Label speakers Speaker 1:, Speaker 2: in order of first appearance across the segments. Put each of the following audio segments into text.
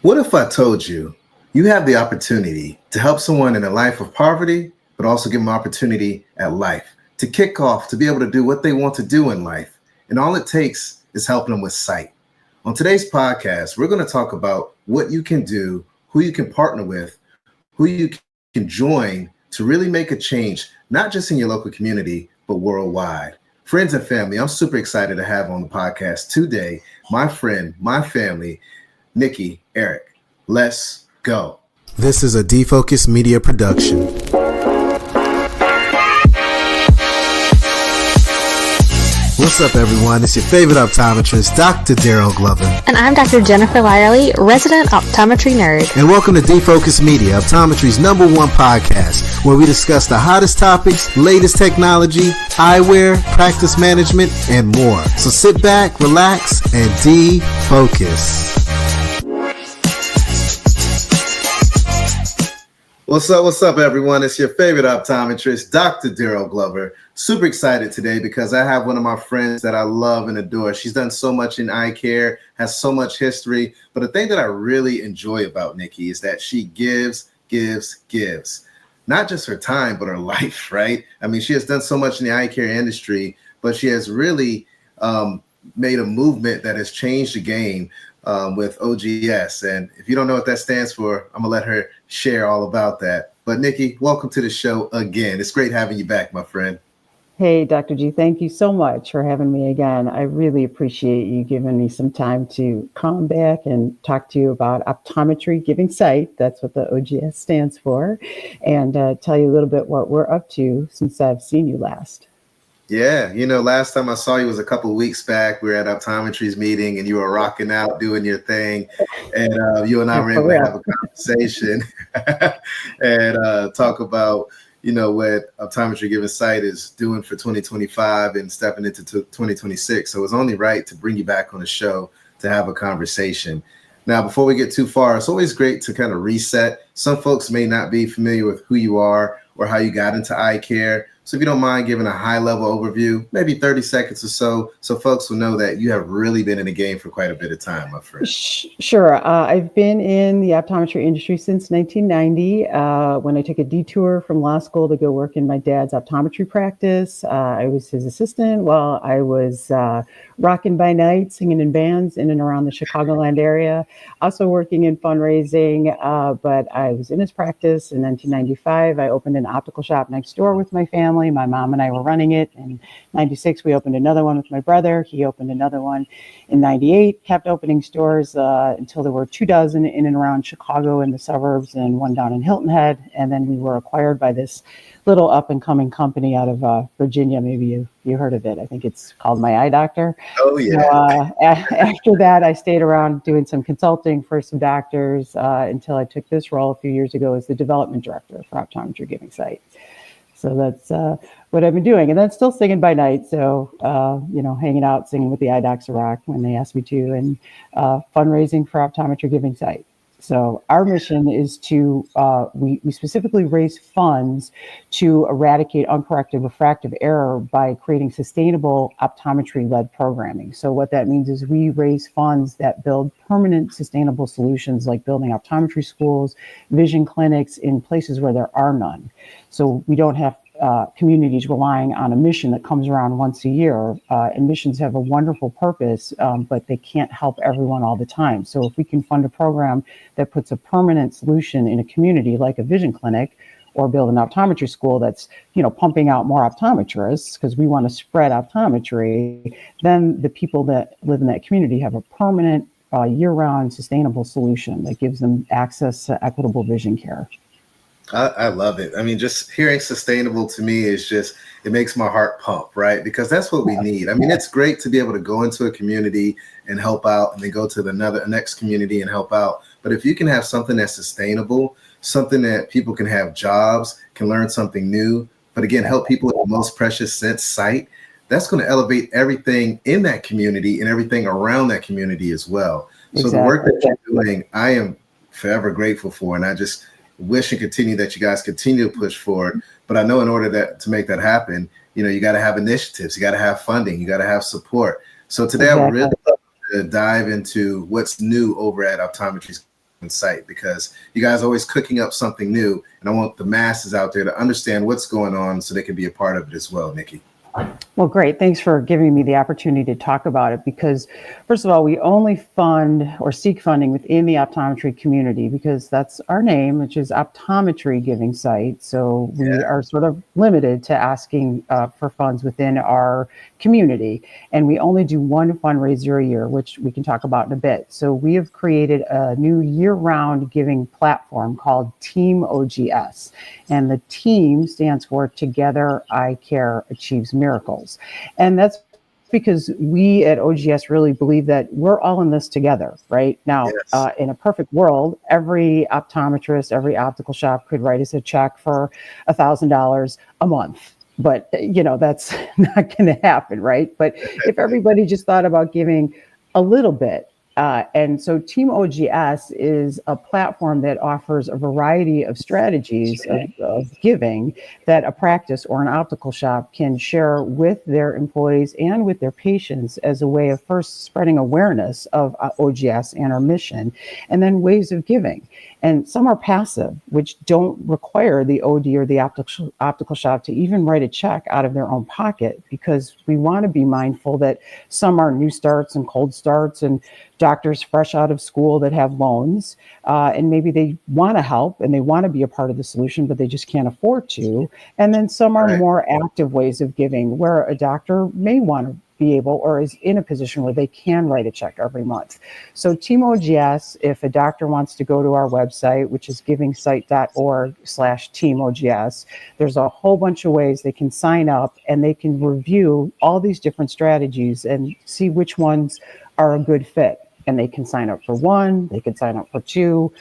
Speaker 1: What if I told you you have the opportunity to help someone in a life of poverty, but also give them opportunity at life to kick off, to be able to do what they want to do in life? And all it takes is helping them with sight. On today's podcast, we're going to talk about what you can do, who you can partner with, who you can join to really make a change, not just in your local community, but worldwide. Friends and family, I'm super excited to have on the podcast today my friend, my family, Nikki, Earich. Let's go. This is a Defocus Media production. What's up, everyone? It's your favorite optometrist, Dr. Daryl Glover.
Speaker 2: And I'm Dr. Jennifer Lyerly, resident optometry nerd.
Speaker 1: And welcome to Defocus Media, optometry's #1 podcast, where we discuss the hottest topics, latest technology, eyewear, practice management, and more. So sit back, relax, and defocus. What's up, everyone? It's your favorite optometrist, Dr. Daryl Glover. Super excited today because I have one of my friends that I love and adore. She's done so much in eye care, has so much history. But the thing that I really enjoy about Nikki is that she gives. Not just her time, but her life, right? I mean, she has done so much in the eye care industry, but she has really made a movement that has changed the game with OGS. And if you don't know what that stands for, I'm gonna let her share all about that. But Nikki, welcome to the show again. It's great having you back, my friend.
Speaker 3: Hey, Dr. G, thank you so much for having me again. I really appreciate you giving me some time to come back and talk to you about optometry giving sight. That's what the OGS stands for. And tell you a little bit what we're up to since I've seen you last.
Speaker 1: Yeah, last time I saw you was a couple of weeks back. We were at Optometry's meeting and you were rocking out, doing your thing. And you and I were able to have a conversation and talk about, what Optometry Giving Sight is doing for 2025 and stepping into 2026. So it's only right to bring you back on the show to have a conversation. Now, before we get too far, it's always great to kind of reset. Some folks may not be familiar with who you are or how you got into eye care. So if you don't mind giving a high-level overview, maybe 30 seconds or so folks will know that you have really been in the game for quite a bit of time, my friend.
Speaker 3: Sure. I've been in the optometry industry since 1990, when I took a detour from law school to go work in my dad's optometry practice. I was his assistant while I was rocking by night, singing in bands in and around the Chicagoland area, also working in fundraising, but I was in his practice. In 1995, I opened an optical shop next door with my family. My mom and I were running it. In 96, we opened another one with my brother. He opened another one in 98, kept opening stores until there were 24 in and around Chicago in the suburbs and one down in Hilton Head. And then we were acquired by this little up and coming company out of Virginia. Maybe you heard of it. I think it's called My Eye Doctor.
Speaker 1: Oh, yeah.
Speaker 3: So, after that, I stayed around doing some consulting for some doctors until I took this role a few years ago as the development director for Optometry Giving Sight. So that's what I've been doing. And then still singing by night. So, hanging out, singing with the Eye Docs Rock when they asked me to, and fundraising for Optometry Giving Sight. So our mission is to, we specifically raise funds to eradicate uncorrected refractive error by creating sustainable optometry-led programming. So what that means is we raise funds that build permanent sustainable solutions, like building optometry schools, vision clinics in places where there are none. So we don't have communities relying on a mission that comes around once a year. And missions have a wonderful purpose, but they can't help everyone all the time. So if we can fund a program that puts a permanent solution in a community, like a vision clinic, or build an optometry school that's, pumping out more optometrists, because we want to spread optometry, then the people that live in that community have a permanent, year-round sustainable solution that gives them access to equitable vision care.
Speaker 1: I love it. I mean, just hearing sustainable to me is it makes my heart pump, right? Because that's what we need. I mean, it's great to be able to go into a community and help out, and then go to the next community and help out. But if you can have something that's sustainable, something that people can have jobs, can learn something new, but again, help people with the most precious sense, sight, that's going to elevate everything in that community and everything around that community as well. Exactly. So the work that you're doing, I am forever grateful for, and I just wish and continue that you guys continue to push forward. But I know in order to make that happen, you got to have initiatives, you got to have funding, you got to have support. So today I would really love to dive into what's new over at Optometry site, because you guys are always cooking up something new, and I want the masses out there to understand what's going on so they can be a part of it as well, Nikki.
Speaker 3: Well, great. Thanks for giving me the opportunity to talk about it, because first of all, we only fund or seek funding within the optometry community because that's our name, which is Optometry Giving Site. So we are sort of limited to asking for funds within our community. And we only do one fundraiser a year, which we can talk about in a bit. So we have created a new year-round giving platform called Team OGS. And the team stands for Together Eyecare Achieves Miracles. And that's because we at OGS really believe that we're all in this together, right? Now, in a perfect world, every optometrist, every optical shop could write us a check for $1,000 a month. But, you know, that's not going to happen, right? But if everybody just thought about giving a little bit, and so Team OGS is a platform that offers a variety of strategies of giving that a practice or an optical shop can share with their employees and with their patients as a way of first spreading awareness of OGS and our mission, and then ways of giving. And some are passive, which don't require the OD or the optical shop to even write a check out of their own pocket, because we want to be mindful that some are new starts and cold starts and doctors fresh out of school that have loans, and maybe they want to help and they want to be a part of the solution, but they just can't afford to. And then some are more active ways of giving, where a doctor may want to be able or is in a position where they can write a check every month. So Team OGS, if a doctor wants to go to our website, which is givingsite.org/teamogs, there's a whole bunch of ways they can sign up, and they can review all these different strategies and see which ones are a good fit. And they can sign up for one, they can sign up for two.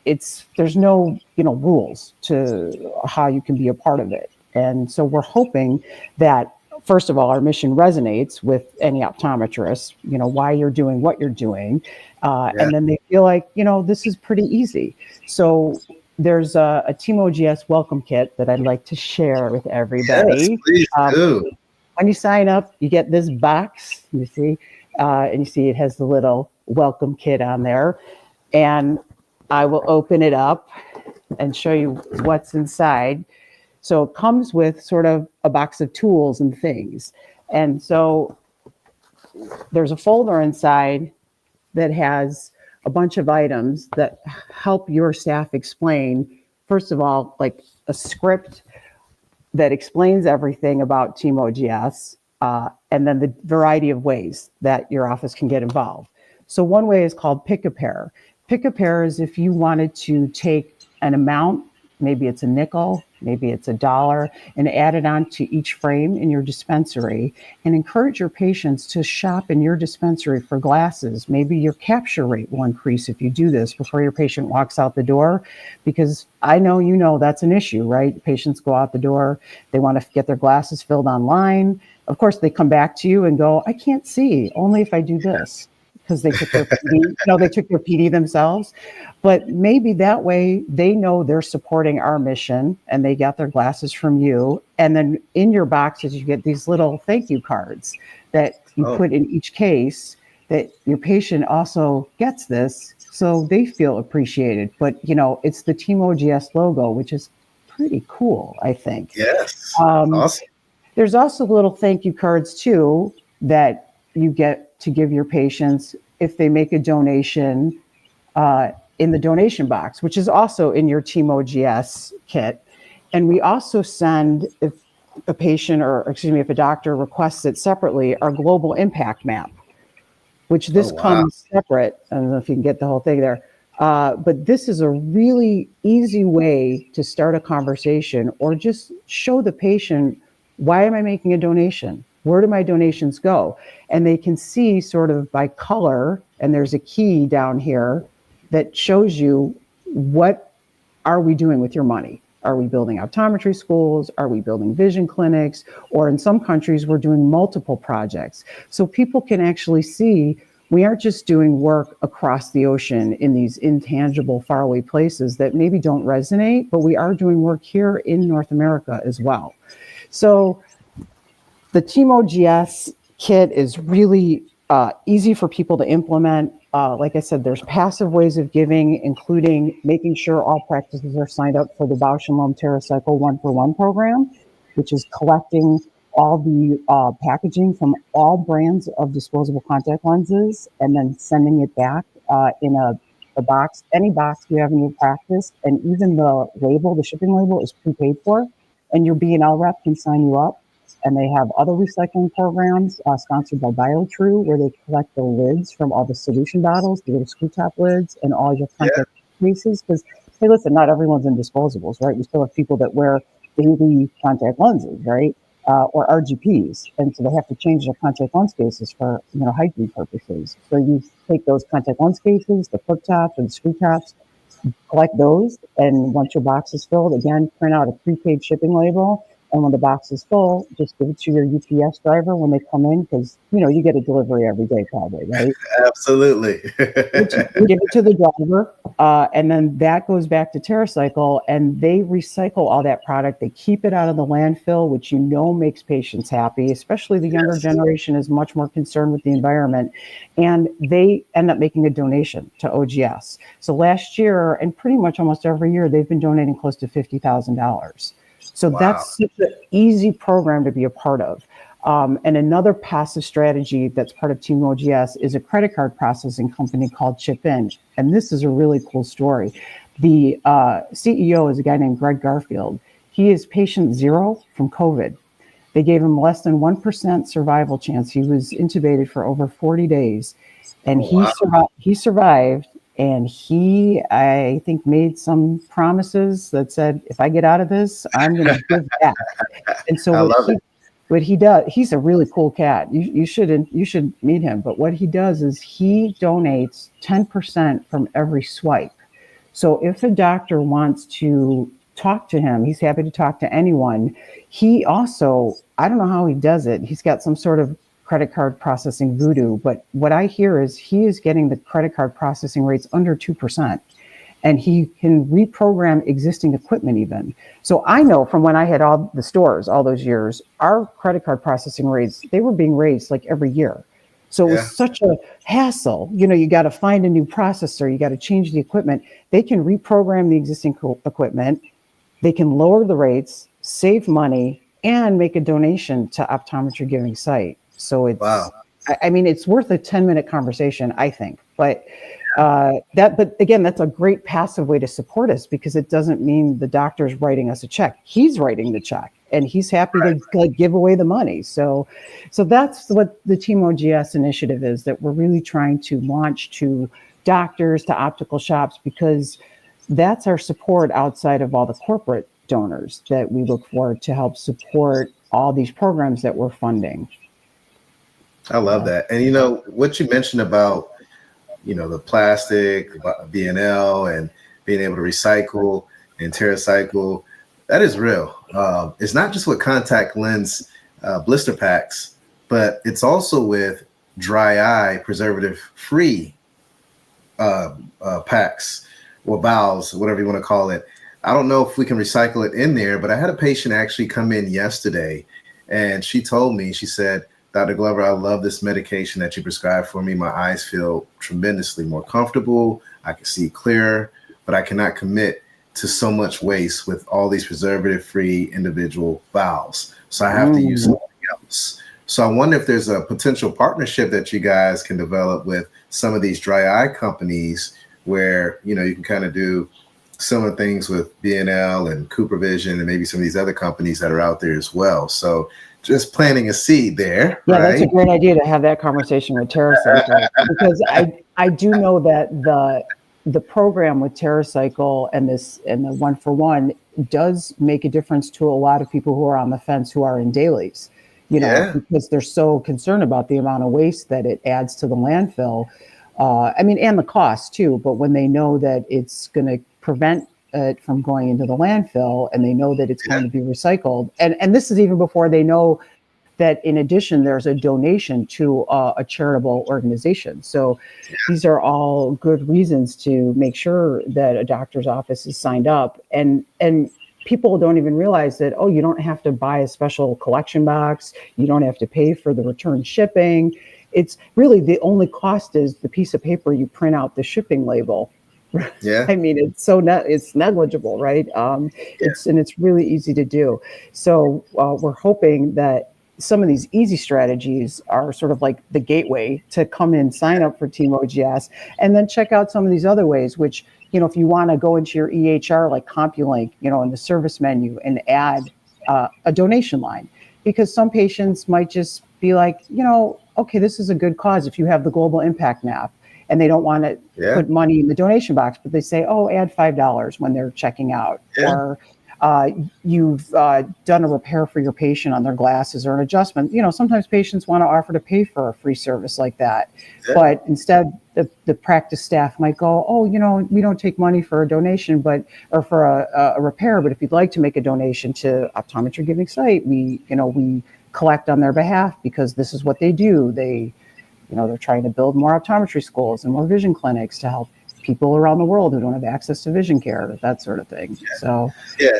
Speaker 3: There's no, rules to how you can be a part of it. And so we're hoping that, first of all, our mission resonates with any optometrist, why you're doing what you're doing. And then they feel like, this is pretty easy. So there's a Team OGS Welcome Kit that I'd like to share with everybody.
Speaker 1: Yes, please do.
Speaker 3: When you sign up, you get this box, you see, and you see it has the little welcome kit on there. And I will open it up and show you what's inside. So it comes with sort of a box of tools and things. And so there's a folder inside that has a bunch of items that help your staff explain, first of all, like a script that explains everything about Team OGS, and then the variety of ways that your office can get involved. So one way is called Pick a Pair. Pick a Pair is if you wanted to take an amount, maybe it's a nickel, maybe it's $1, and add it on to each frame in your dispensary, and encourage your patients to shop in your dispensary for glasses. Maybe your capture rate will increase if you do this before your patient walks out the door, because I know that's an issue, right? Patients go out the door, they want to get their glasses filled online. Of course, they come back to you and go, I can't see, only if I do this. Because they took their PD, they took their PD themselves. But maybe that way they know they're supporting our mission and they got their glasses from you. And then in your boxes, you get these little thank you cards that you put in each case, that your patient also gets this, so they feel appreciated. But, it's the Team OGS logo, which is pretty cool, I think.
Speaker 1: Yes, awesome.
Speaker 3: There's also little thank you cards, too, that you get to give your patients if they make a donation in the donation box, which is also in your Team OGS kit. And we also send, if a patient if a doctor requests it separately, our global impact map, which this comes separate. I don't know if you can get the whole thing there. But this is a really easy way to start a conversation or just show the patient, why am I making a donation? Where do my donations go? And they can see sort of by color, and there's a key down here that shows you, what are we doing with your money? Are we building optometry schools? Are we building vision clinics? Or in some countries, we're doing multiple projects. So people can actually see we aren't just doing work across the ocean in these intangible, faraway places that maybe don't resonate, but we are doing work here in North America as well. So the Team OGS kit is really easy for people to implement. like I said, there's passive ways of giving, including making sure all practices are signed up for the Bausch & Lomb TerraCycle 1-for-1 program, which is collecting all the packaging from all brands of disposable contact lenses and then sending it back in a box, any box you have in your practice. And even the label, the shipping label, is prepaid for. And your B&L rep can sign you up. And they have other recycling programs sponsored by BioTrue, where they collect the lids from all the solution bottles, the little screw top lids, and all your contact cases. Because, hey, listen, not everyone's in disposables, right? We still have people that wear daily contact lenses, right? Or RGPs. And so they have to change their contact lens cases for, hygiene purposes. So you take those contact lens cases, the flip tops or the screw tops, collect those. And once your box is filled, again, print out a prepaid shipping label. And when the box is full, just give it to your UPS driver when they come in, because, you get a delivery every day probably, right?
Speaker 1: Absolutely.
Speaker 3: You give it to the driver, and then that goes back to TerraCycle, and they recycle all that product. They keep it out of the landfill, which makes patients happy, especially the younger generation is much more concerned with the environment. And they end up making a donation to OGS. So last year, and pretty much almost every year, they've been donating close to $50,000. So that's such an easy program to be a part of. And another passive strategy that's part of Team OGS is a credit card processing company called Chip In. And this is a really cool story. The CEO is a guy named Greg Garfield. He is patient zero from COVID. They gave him less than 1% survival chance. He was intubated for over 40 days. And he survived. And he, I think, made some promises that said, if I get out of this, I'm going to give back. And so what he does, he's a really cool cat. You should meet him. But what he does is he donates 10% from every swipe. So if a doctor wants to talk to him, he's happy to talk to anyone. He also, I don't know how he does it. He's got some sort of credit card processing voodoo, but what I hear is he is getting the credit card processing rates under 2%, and he can reprogram existing equipment even. So I know from when I had all the stores all those years, our credit card processing rates, they were being raised like every year. So it was such a hassle. You got to find a new processor, you got to change the equipment. They can reprogram the existing equipment, they can lower the rates, save money, and make a donation to Optometry Giving Site. So it's, it's worth a 10-minute conversation, I think. But but again, that's a great passive way to support us, because it doesn't mean the doctor's writing us a check. He's writing the check, and he's happy to give away the money. So that's what the Team OGS initiative is, that we're really trying to launch to doctors, to optical shops, because that's our support outside of all the corporate donors that we look for to help support all these programs that we're funding.
Speaker 1: I love that. And what you mentioned about, the plastic, B&L, and being able to recycle and TerraCycle, that is real. It's not just with contact lens blister packs, but it's also with dry eye preservative-free packs or valves, whatever you want to call it. I don't know if we can recycle it in there, but I had a patient actually come in yesterday, and she told me, she said, Dr. Glover, I love this medication that you prescribed for me. My eyes feel tremendously more comfortable. I can see clearer, but I cannot commit to so much waste with all these preservative-free individual valves. So I have to use something else. So I wonder if there's a potential partnership that you guys can develop with some of these dry eye companies where, you can kind of do similar things with B&L and Cooper Vision and maybe some of these other companies that are out there as well. So just planting a seed there.
Speaker 3: Yeah,
Speaker 1: right?
Speaker 3: That's a great idea to have that conversation with TerraCycle, because I do know that the program with TerraCycle and the 1-for-1 does make a difference to a lot of people who are on the fence, who are in dailies, because they're so concerned about the amount of waste that it adds to the landfill. And the cost too. But when they know that it's going to prevent it from going into the landfill, and they know that it's going to be recycled, and this is even before they know that in addition there's a donation to a charitable organization. So these are all good reasons to make sure that a doctor's office is signed up, and people don't even realize that, you don't have to buy a special collection box, you don't have to pay for the return shipping. it's really the only cost is the piece of paper you print out the shipping label.
Speaker 1: Yeah.
Speaker 3: I mean, it's negligible, right?
Speaker 1: Yeah.
Speaker 3: It's really easy to do. So we're hoping that some of these easy strategies are sort of like the gateway to come in, sign up for Team OGS, and then check out some of these other ways, which, if you want to go into your EHR, like CompuLink, in the service menu and add a donation line, because some patients might just be like, okay, this is a good cause. If you have the global impact map and they don't want to put money in the donation box, but they say, oh, add $5 when they're checking out, or you've done a repair for your patient on their glasses or an adjustment. Sometimes patients want to offer to pay for a free service like that. But instead, the practice staff might go, oh, we don't take money for a donation, or for a repair, but if you'd like to make a donation to Optometry Giving Site, we collect on their behalf because this is what they do. They're trying to build more optometry schools and more vision clinics to help people around the world who don't have access to vision care, that sort of thing. So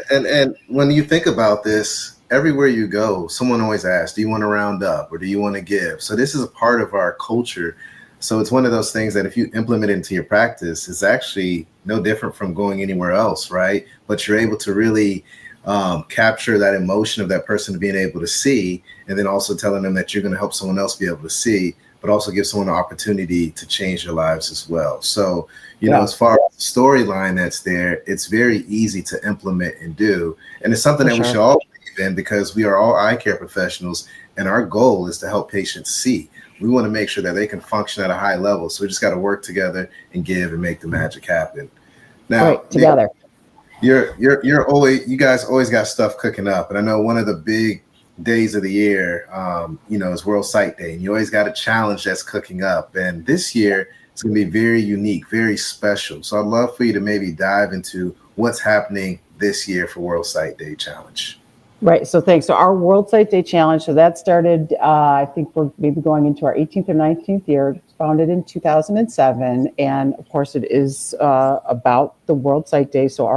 Speaker 1: and when you think about this, everywhere you go, someone always asks, do you want to round up or do you want to give? So this is a part of our culture. So it's one of those things that if you implement it into your practice, it's actually no different from going anywhere else, right? But you're able to really capture that emotion of that person being able to see, and then also telling them that you're going to help someone else be able to see, but also give someone an opportunity to change their lives as well. So, as far as the storyline that's there, it's very easy to implement and do. And it's something that we should all believe in, because we are all eye care professionals, and our goal is to help patients see. We want to make sure that they can function at a high level. So we just got to work together and give and make the magic happen. Now,
Speaker 3: together.
Speaker 1: You guys always got stuff cooking up. And I know one of the big days of the year, is World Sight Day, and you always got a challenge that's cooking up. And this year it's going to be very unique, very special. So I'd love for you to maybe dive into what's happening this year for World Sight Day Challenge.
Speaker 3: Right. So thanks. So our World Sight Day Challenge, so that started, I think we're maybe going into our 18th or 19th year. It was founded in 2007. And of course, it is about the World Sight Day. So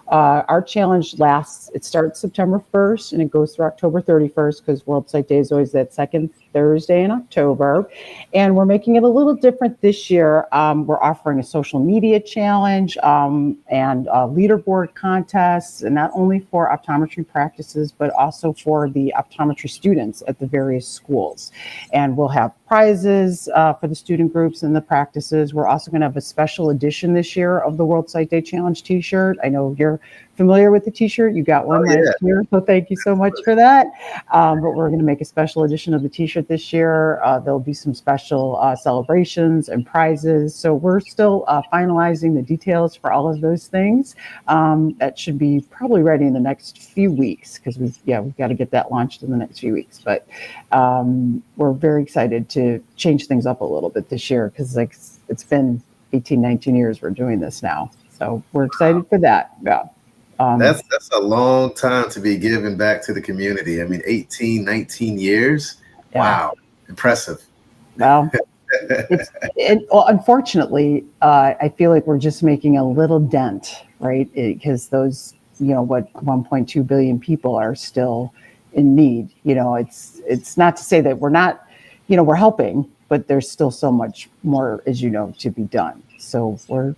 Speaker 3: our challenge it starts September 1st and it goes through October 31st, because World Sight Day is always that second Thursday in October. And we're making it a little different this year. We're offering a social media challenge and leaderboard contests, and not only for optometry practices, but also for the optometry students at the various schools. And we'll have prizes for the student groups and the practices. We're also going to have a special edition this year of the World Sight Day Challenge t-shirt. I know you're familiar with the t-shirt. You got one last year, so thank you so much for that. But we're going to make a special edition of the t-shirt this year. There'll be some special celebrations and prizes. So we're still finalizing the details for all of those things. That should be probably ready in the next few weeks, because we've got to get that launched in the next few weeks. But we're very excited to change things up a little bit this year, because it's been 18, 19 years we're doing this now. So we're excited for that. Yeah.
Speaker 1: That's a long time to be giving back to the community. I mean, 18, 19 years.
Speaker 3: Yeah.
Speaker 1: Wow. Impressive.
Speaker 3: Well, unfortunately, I feel like we're just making a little dent, right? Because those, 1.2 billion people are still in need. It's not to say that we're not, we're helping, but there's still so much more, as to be done. So we're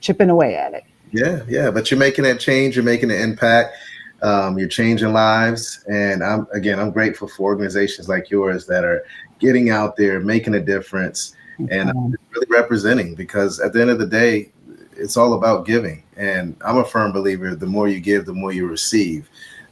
Speaker 3: chipping away at it.
Speaker 1: Yeah. But you're making that change. You're making an impact. You're changing lives. And I'm grateful for organizations like yours that are getting out there, making a difference, and really representing, because at the end of the day, it's all about giving. And I'm a firm believer, the more you give, the more you receive.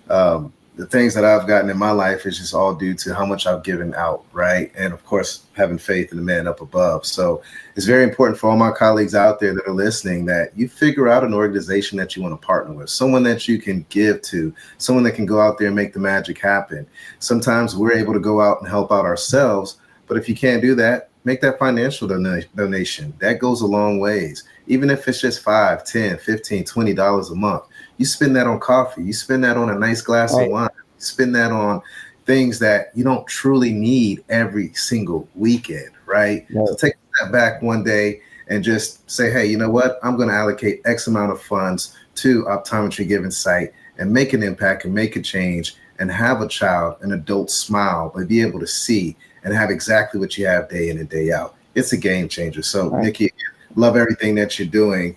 Speaker 1: The things that I've gotten in my life is just all due to how much I've given out, right? And of course, having faith in the man up above. So it's very important for all my colleagues out there that are listening that you figure out an organization that you want to partner with, someone that you can give to, someone that can go out there and make the magic happen. Sometimes we're able to go out and help out ourselves, but if you can't do that, make that financial donation. That goes a long ways. Even if it's just $5, $10, $15, $20 a month. You spend that on coffee. You spend that on a nice glass of wine. You spend that on things that you don't truly need every single weekend, right? So take that back one day and just say, hey, you know what? I'm going to allocate X amount of funds to Optometry Giving Site and make an impact and make a change and have a child, an adult smile, but be able to see and have exactly what you have day in and day out. It's a game changer. So,
Speaker 3: Right.
Speaker 1: Nikki, love everything that you're doing.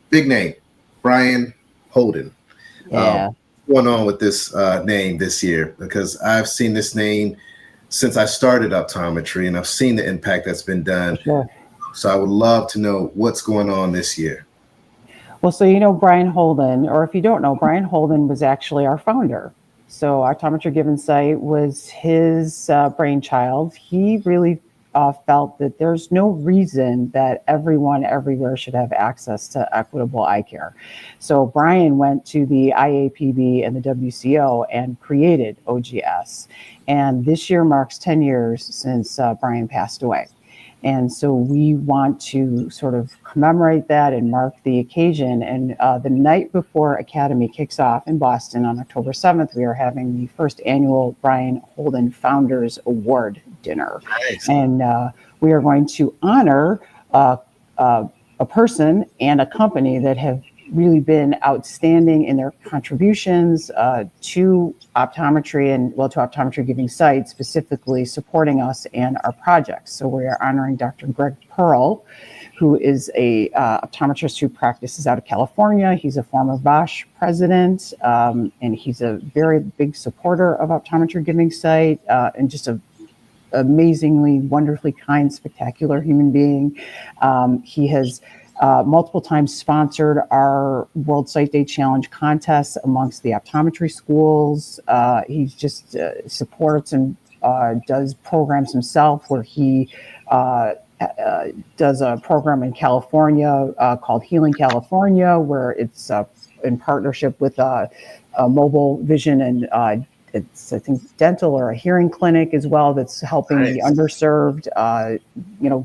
Speaker 1: Big name, Brian Holden.
Speaker 3: Yeah.
Speaker 1: What's going on with this name this year? Because I've seen this name since I started optometry, and I've seen the impact that's been done.
Speaker 3: Sure.
Speaker 1: So I would love to know what's going on this year.
Speaker 3: Well, so you know Brian Holden, or if you don't know, Brian Holden was actually our founder. So Optometry Given Sight was his brainchild. He really felt that there's no reason that everyone everywhere should have access to equitable eye care. So Brian went to the IAPB and the WCO and created OGS. And this year marks 10 years since Brian passed away. And so we want to sort of commemorate that and mark the occasion. And the night before Academy kicks off in Boston on October 7th, we are having the first annual Brian Holden Founders Award dinner.
Speaker 1: Nice.
Speaker 3: And we are going to honor a person and a company that have really been outstanding in their contributions to optometry and, well, to Optometry Giving Sight, specifically supporting us and our projects. So we are honoring Dr. Greg Pearl, who is a optometrist who practices out of California. He's a former Bosch president, and he's a very big supporter of Optometry Giving Sight, and just a amazingly, wonderfully kind, spectacular human being. He has multiple times sponsored our World Sight Day Challenge contests amongst the optometry schools. He just supports and does programs himself where he does a program in California called Healing California, where it's in partnership with Mobile Vision and it's, I think, dental or a hearing clinic as well that's helping the underserved,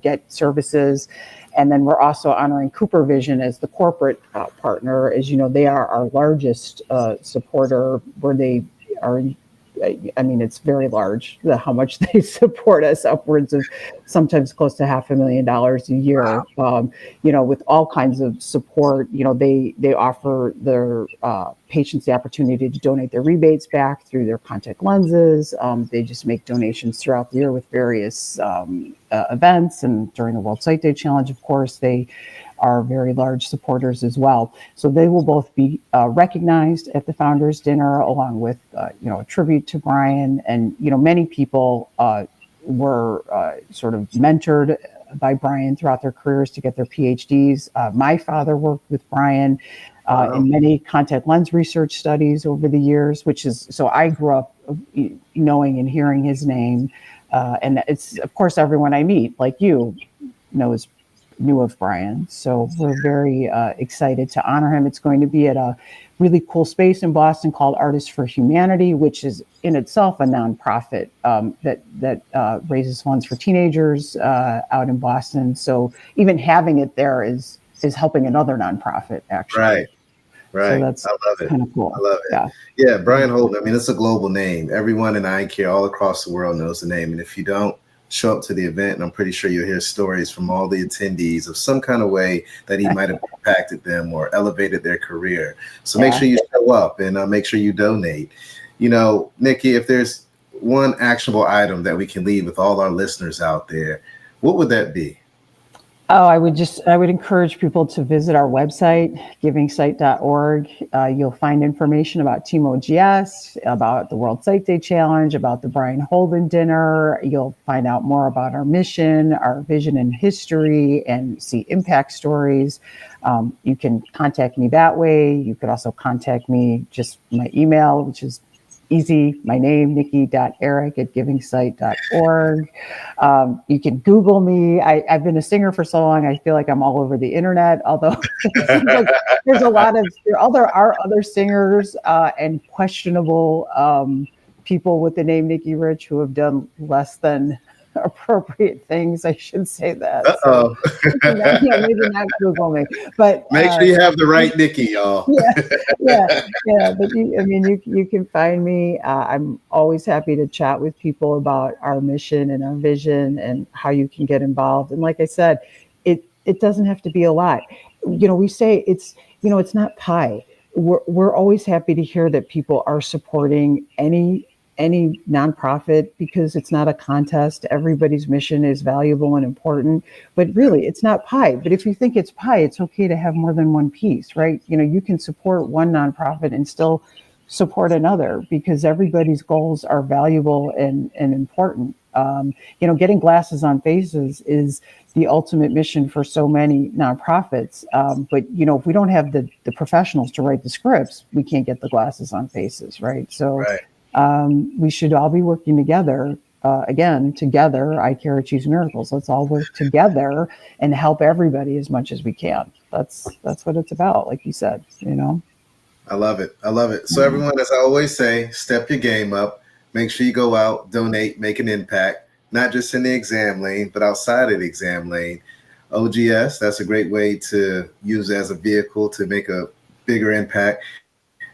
Speaker 3: get services. And then we're also honoring Cooper Vision as the corporate partner. As you know, they are our largest supporter, where they are, I mean, it's very large, how much they support us, upwards of sometimes close to $500,000 a year. Wow. With all kinds of support. They offer their patients the opportunity to donate their rebates back through their contact lenses. They just make donations throughout the year with various events, and during the World Sight Day Challenge, of course, they are very large supporters as well. So they will both be recognized at the Founders Dinner, along with a tribute to Brian. And many people were sort of mentored by Brian throughout their careers to get their PhDs. My father worked with Brian in many contact lens research studies over the years, so I grew up knowing and hearing his name. And it's, of course, everyone I meet, like you, knew of Brian. So we're very excited to honor him. It's going to be at a really cool space in Boston called Artists for Humanity, which is in itself a nonprofit that raises funds for teenagers out in Boston. So even having it there is helping another nonprofit, actually.
Speaker 1: Right.
Speaker 3: So that's
Speaker 1: I love it.
Speaker 3: kind of cool.
Speaker 1: I love it. Yeah, Brian Holden. I mean, it's a global name. Everyone in Eyecare all across the world knows the name. And if you don't show up to the event, and I'm pretty sure you'll hear stories from all the attendees of some kind of way that he might have impacted them or elevated their career. So make sure you show up and make sure you donate. Nikki, if there's one actionable item that we can leave with all our listeners out there, what would that be?
Speaker 3: Oh, I would encourage people to visit our website, givingsight.org. You'll find information about Team OGS, about the World Sight Day Challenge, about the Brian Holden Dinner. You'll find out more about our mission, our vision and history, and see impact stories. You can contact me that way. You could also contact me, just my email, which is easy. My name, nikki.earich@givingsight.org. You can Google me. I've been a singer for so long, I feel like I'm all over the internet, although it seems like there are other singers and questionable people with the name Nikki Rich who have done less than appropriate things. I should say that.
Speaker 1: Uh-oh.
Speaker 3: So, maybe not Google me, but
Speaker 1: make sure you have the right Nikki, y'all.
Speaker 3: yeah. But you can find me. I'm always happy to chat with people about our mission and our vision and how you can get involved. And like I said, it doesn't have to be a lot. We say it's not pie. We're always happy to hear that people are supporting any any nonprofit because it's not a contest. Everybody's mission is valuable and important, but really it's not pie. But if you think it's pie, it's okay to have more than one piece, right? You know, you can support one nonprofit and still support another because everybody's goals are valuable and important. You know, getting glasses on faces is the ultimate mission for so many nonprofits. But, you know, if we don't have the professionals to write the scripts, we can't get the glasses on faces, right? So we should all be working together. Again, together, Eyecare achieves miracles. Let's all work together and help everybody as much as we can. That's what it's about, like you said, you know.
Speaker 1: I love it. I love it. So everyone, as I always say, step your game up. Make sure you go out, donate, make an impact, not just in the exam lane, but outside of the exam lane. OGS, that's a great way to use as a vehicle to make a bigger impact.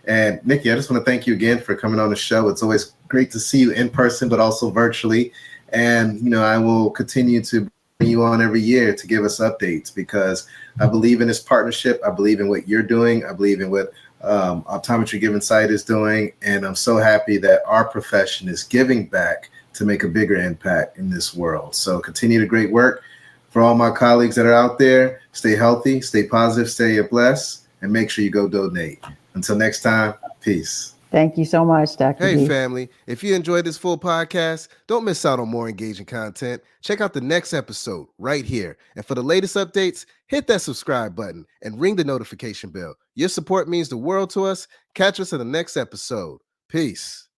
Speaker 1: And Nikki, I just want to thank you again for coming on the show. It's always great to see you in person, but also virtually. And, you know, I will continue to bring you on every year to give us updates because I believe in this partnership. I believe in what you're doing. I believe in what Optometry Giving Sight is doing. And I'm so happy that our profession is giving back to make a bigger impact in this world. So continue the great work. For all my colleagues that are out there, stay healthy, stay positive, stay blessed, and make sure you go donate. Until next time, peace.
Speaker 3: Thank you so much, Dr.
Speaker 4: Hey,
Speaker 3: D.
Speaker 4: family. If you enjoyed this full podcast, don't miss out on more engaging content. Check out the next episode right here. And for the latest updates, hit that subscribe button and ring the notification bell. Your support means the world to us. Catch us in the next episode. Peace.